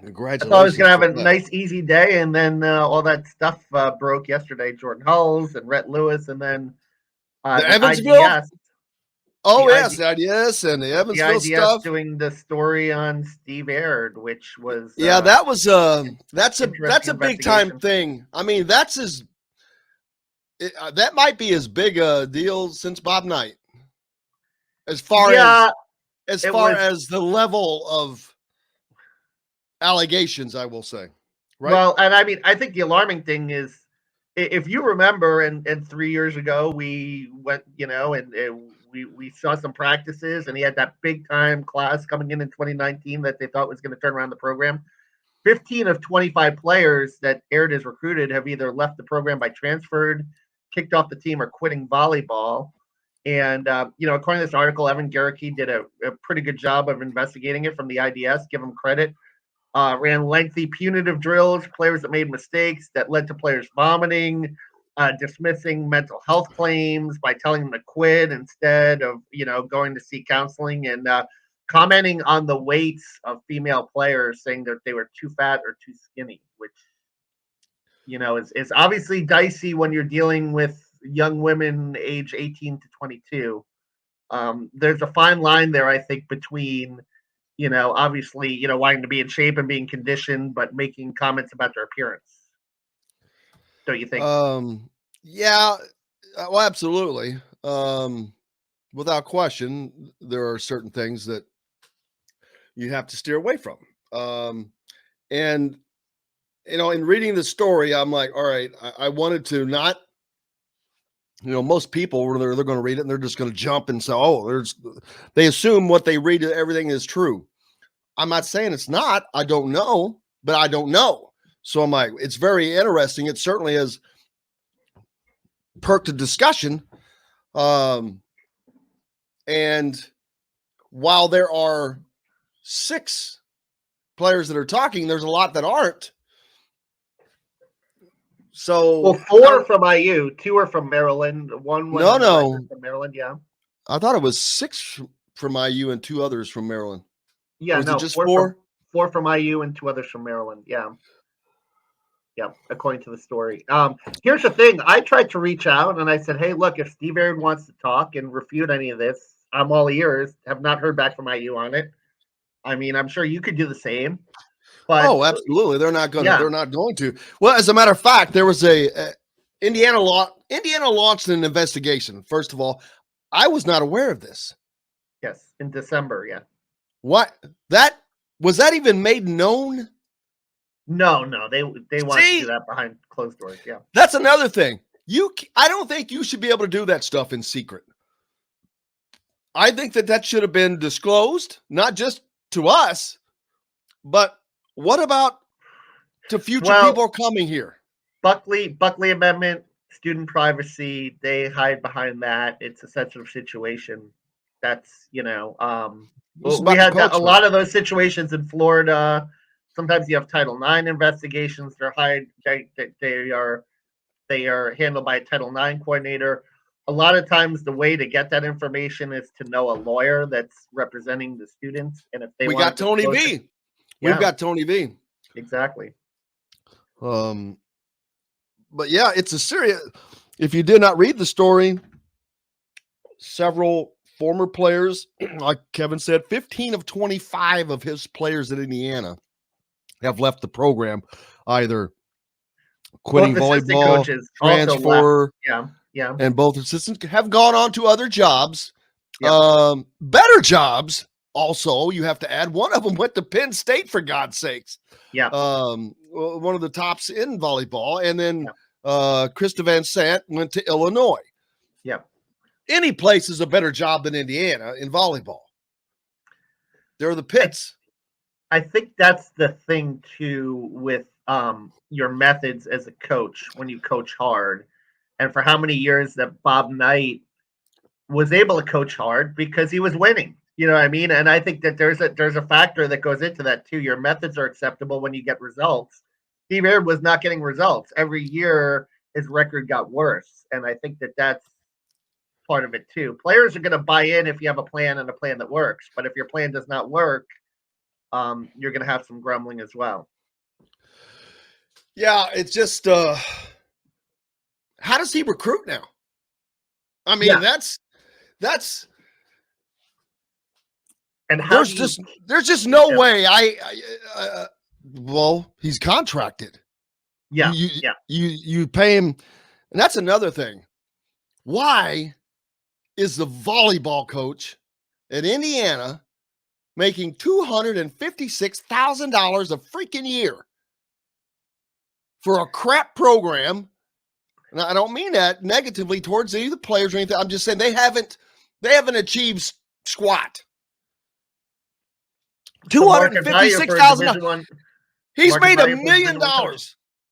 I thought I was Congratulations going to have for a that. nice, easy day, and then all that stuff broke yesterday. Jordan Hulls and Rhett Lewis, and then The the Evansville? IDS, Oh, the yes, ID, the IDS and the the Evansville IDS stuff. doing the story on Steve Aird, which was Yeah, that was that's interesting a big time investigation. thing. I mean, that might be as big a deal since Bob Knight, as far Yeah, it was. as the level of allegations, I will say, right? Well, and I mean, I think the alarming thing is, if you remember, and 3 years ago we went, and we saw some practices, and he had that big time class coming in 2019 that they thought was going to turn around the program. 15 of 25 players that Aird has recruited have either left the program by transferred, kicked off the team, or quitting volleyball. And according to this article, Evan Garricky did a pretty good job of investigating it from the IDS. Give him credit. Ran lengthy punitive drills, players that made mistakes that led to players vomiting, dismissing mental health claims by telling them to quit instead of going to seek counseling, and commenting on the weights of female players, saying that they were too fat or too skinny, which is obviously dicey when you're dealing with young women age 18 to 22. There's a fine line there, I think, between obviously, wanting to be in shape and being conditioned, but making comments about their appearance. Don't you think? Yeah, well, absolutely. Without question, there are certain things that you have to steer away from. And in reading the story, I'm like, all right, I wanted to not, most people they're going to read it and they're just going to jump and say, oh, they assume what they read, everything is true. I'm not saying it's not. I don't know, but I don't know. So I'm like, it's very interesting. It certainly has perked a discussion. And while there are 6 players that are talking, there's a lot that aren't. So, well, 4 from IU, 2 are from Maryland, one was no, from Maryland. Yeah, I thought it was 6 from IU and 2 others from Maryland. Or yeah, was it no, just 4 from 4? 4 from IU and 2 others from Maryland. Yeah, yeah, according to the story. Here's the thing: I tried to reach out and I said, "Hey, look, if Steve Aird wants to talk and refute any of this, I'm all ears." Have not heard back from IU on it. I mean, I'm sure you could do the same, but Oh, absolutely. They're not yeah, going to. Well, as a matter of fact, there was Indiana launched an investigation. First of all, I was not aware of this. yes, in December. Yeah. What was that even made known? No, they want to do See, that behind closed doors. Yeah. that's another thing. I don't think you should be able to do that stuff in secret. I think that should have been disclosed, not just to us, but what about to future Well, people coming here? Buckley Amendment, student privacy. They hide behind that. It's a sensitive situation. That's This is we about the had a culture. lot of those situations in Florida. Sometimes you have Title IX investigations. They are handled by a Title IX coordinator. A lot of times, the way to get that information is to know a lawyer that's representing the students, and if they We want got to Tony disclose it, V. We've yeah, got Tony V. exactly. But yeah, it's a serious. If you did not read the story, several former players, like Kevin said, 15 of 25 of his players at Indiana have left the program, either quitting Both assistant volleyball, coaches also left. transfer, Yeah, yeah, and both assistants have gone on to other jobs, yeah. better jobs. Also, you have to add one of them went to Penn State, for God's sakes. Yeah. One of the tops in volleyball, and then Yeah. Krista Van Sant went to Illinois. Yeah. Any place is a better job than Indiana in volleyball. They're the pits. I think that's the thing too with your methods as a coach when you coach hard, and for how many years that Bob Knight was able to coach hard because he was winning. You know what I mean? And I think that there's a factor that goes into that too. Your methods are acceptable when you get results. Steve Aird was not getting results every year. His record got worse, and I think that that's part of it too. Players are going to buy in if you have a plan and a plan that works. But if your plan does not work, you're going to have some grumbling as well. Yeah, it's just how does he recruit now? I mean, Yeah. that's And how there's just no way. Well, he's contracted. Yeah, You pay him, and that's another thing. Why is the volleyball coach at Indiana making $256,000 a freaking year for a crap program? And I don't mean that negatively towards any of the players or anything. I'm just saying they haven't achieved squat. $256,000. He's made $1 million.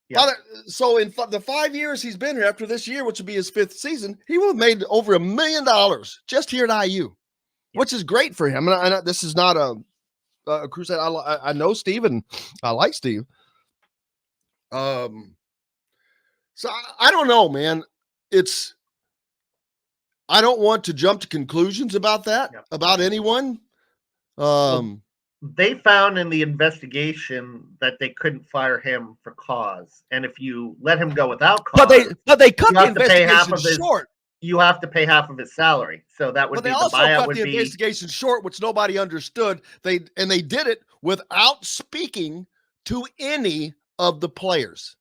Yeah. So in the 5 years he's been here, after this year, which will be his 5th season, he will have made over $1 million just here at IU, which is great for him. And this is not a crusade. I know Steve, and I like Steve. So I don't know, man. I don't want to jump to conclusions about that, about anyone. They found in the investigation that they couldn't fire him for cause, and if you let him go without cause, but they cut the investigation short. You have to pay half of his salary, so that would. But they also cut the investigation short, which nobody understood. They did it without speaking to any of the players.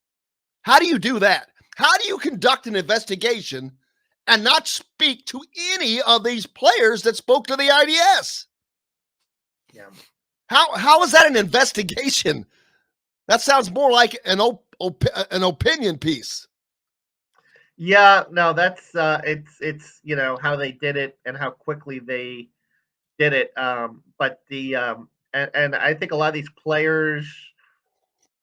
How do you do that? How do you conduct an investigation and not speak to any of these players that spoke to the IDS? Yeah. How is that an investigation? That sounds more like an opinion piece. Yeah, no, that's it's how they did it and how quickly they did it. But the and I think a lot of these players,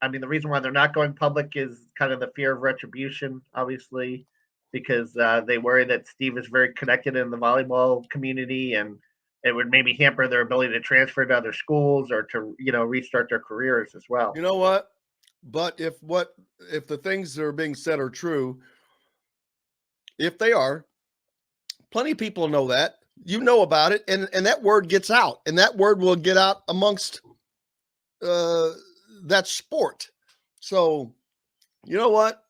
I mean, the reason why they're not going public is kind of the fear of retribution, obviously, because they worry that Steve is very connected in the volleyball community, and it would maybe hamper their ability to transfer to other schools or to, restart their careers as well. You know what? But if the things that are being said are true, if they are, plenty of people know that. You know about it, and that word gets out, and that word will get out amongst that sport. So, you know what?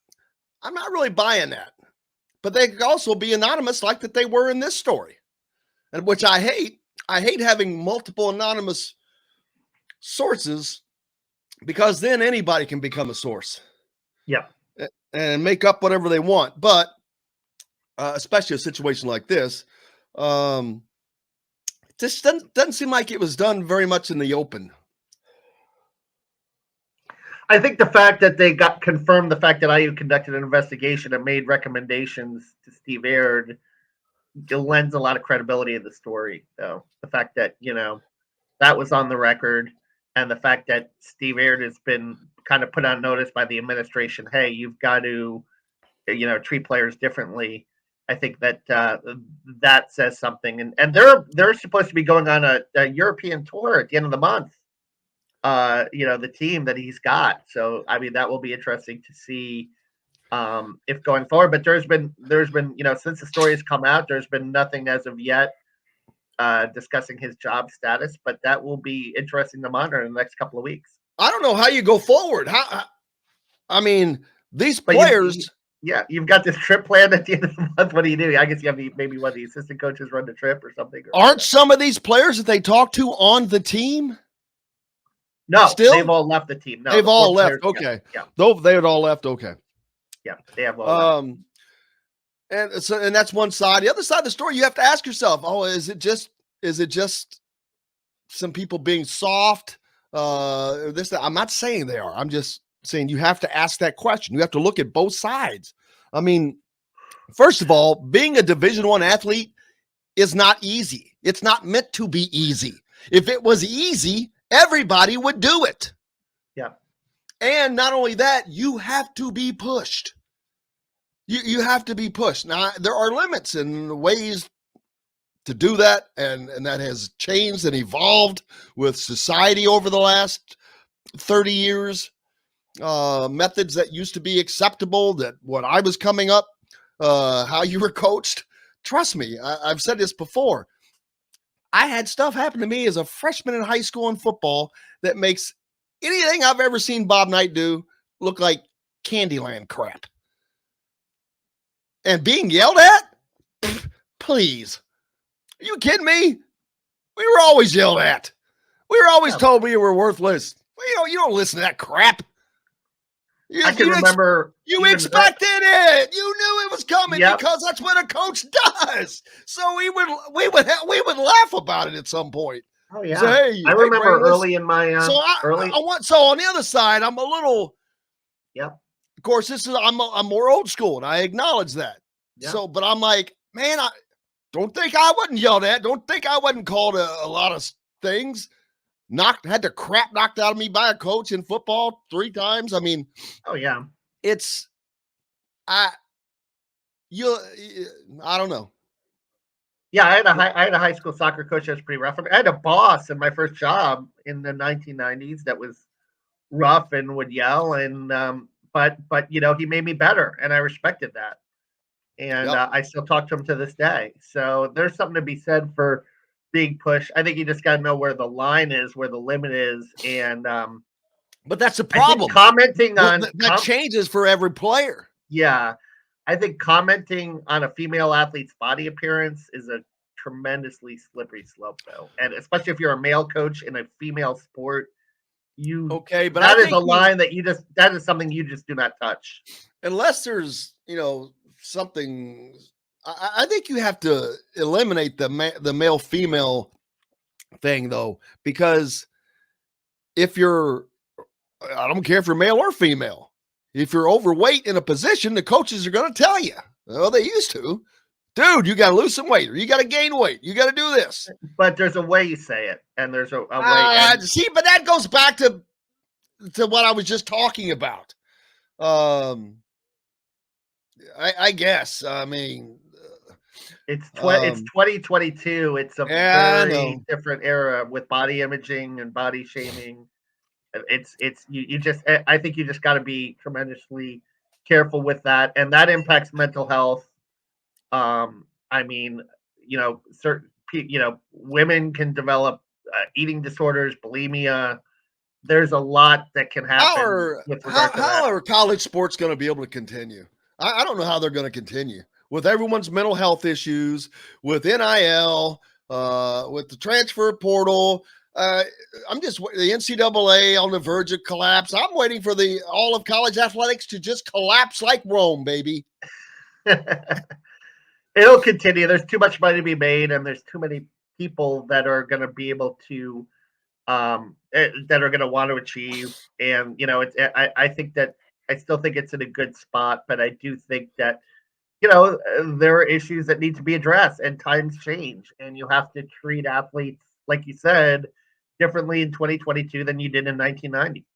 I'm not really buying that. But they could also be anonymous like that they were in this story, and which I hate. I hate having multiple anonymous sources, because then anybody can become a source. Yeah. And make up whatever they want. But especially a situation like this, this doesn't seem like it was done very much in the open. I think the fact that they got confirmed, the fact that IU conducted an investigation and made recommendations to Steve Aird, it lends a lot of credibility to the story, though. The fact that, that was on the record, and the fact that Steve Aird has been kind of put on notice by the administration, hey, you've got to, treat players differently. I think that that says something. And they're supposed to be going on a European tour at the end of the month. The team that he's got. So, I mean, that will be interesting to see if going forward. But there's been, since the story has come out, there's been nothing as of yet discussing his job status. But that will be interesting to monitor in the next couple of weeks. I don't know how you go forward. I mean, these players. You've got this trip planned at the end of the month. What do you do? I guess you have maybe one of the assistant coaches run the trip or something. Aren't some of these players that they talk to on the team? No, they've all left the team. No, they've all left. Okay. Yeah. Though they had all left. Okay. Yeah, they have all left. And that's one side. The other side of the story, you have to ask yourself, is it just some people being soft? I'm not saying they are. I'm just saying you have to ask that question. You have to look at both sides. I mean, first of all, being a Division I athlete is not easy. It's not meant to be easy. If it was easy, everybody would do it. Yeah. And not only that, you have to be pushed. You have to be pushed. Now, there are limits and ways to do that, and that has changed and evolved with society over the last 30 years. Methods that used to be acceptable, that when I was coming up, how you were coached. Trust me, I've said this before. I had stuff happen to me as a freshman in high school in football that makes anything I've ever seen Bob Knight do look like Candyland crap. And being yelled at? Please. Are you kidding me? We were always yelled at. We were always told we were worthless. You don't listen to that crap. I can remember you expected it. You knew it was coming because that's what a coach does. So we would laugh about it at some point. Oh yeah, Say, I remember early in my so on the other side, I'm a little. Yep. Of course, I'm more old school, and I acknowledge that. Yep. So, but I'm like, man, I don't think I wasn't yelled at. Don't think I wasn't called a lot of things. Had the crap knocked out of me by a coach in football 3 times. I mean, oh yeah, I don't know. Yeah, I had a high school soccer coach that was pretty rough. I had a boss in my first job in the 1990s that was rough and would yell, and but he made me better, and I respected that, and I still talk to him to this day. So there's something to be said for being pushed. I think you just got to know where the line is, where the limit is, and but that's the problem. Commenting on that changes for every player. Yeah, I think commenting on a female athlete's body appearance is a tremendously slippery slope, though, and especially if you're a male coach in a female sport. But that is a line that is something you just do not touch unless there's something. I think you have to eliminate the male female thing, though, because if you're, I don't care if you're male or female, if you're overweight in a position, the coaches are going to tell you. Well, they used to. Dude, you got to lose some weight, or you got to gain weight. You got to do this. But there's a way you say it, and there's a way. See, but that goes back to what I was just talking about. I guess. I mean, it's 2022. It's a very different era with body imaging and body shaming. I think you just got to be tremendously careful with that, and that impacts mental health. I mean, women can develop eating disorders, bulimia. There's a lot that can happen. How are college sports going to be able to continue? I don't know how they're going to continue with everyone's mental health issues, with NIL, with the transfer portal. I'm just the NCAA on the verge of collapse. I'm waiting for all of college athletics to just collapse like Rome, baby. It'll continue. There's too much money to be made, and there's too many people that are going to be able to, that are going to want to achieve. And I think that I still think it's in a good spot, but I do think that there are issues that need to be addressed, and times change, and you have to treat athletes, like you said, differently in 2022 than you did in 1990.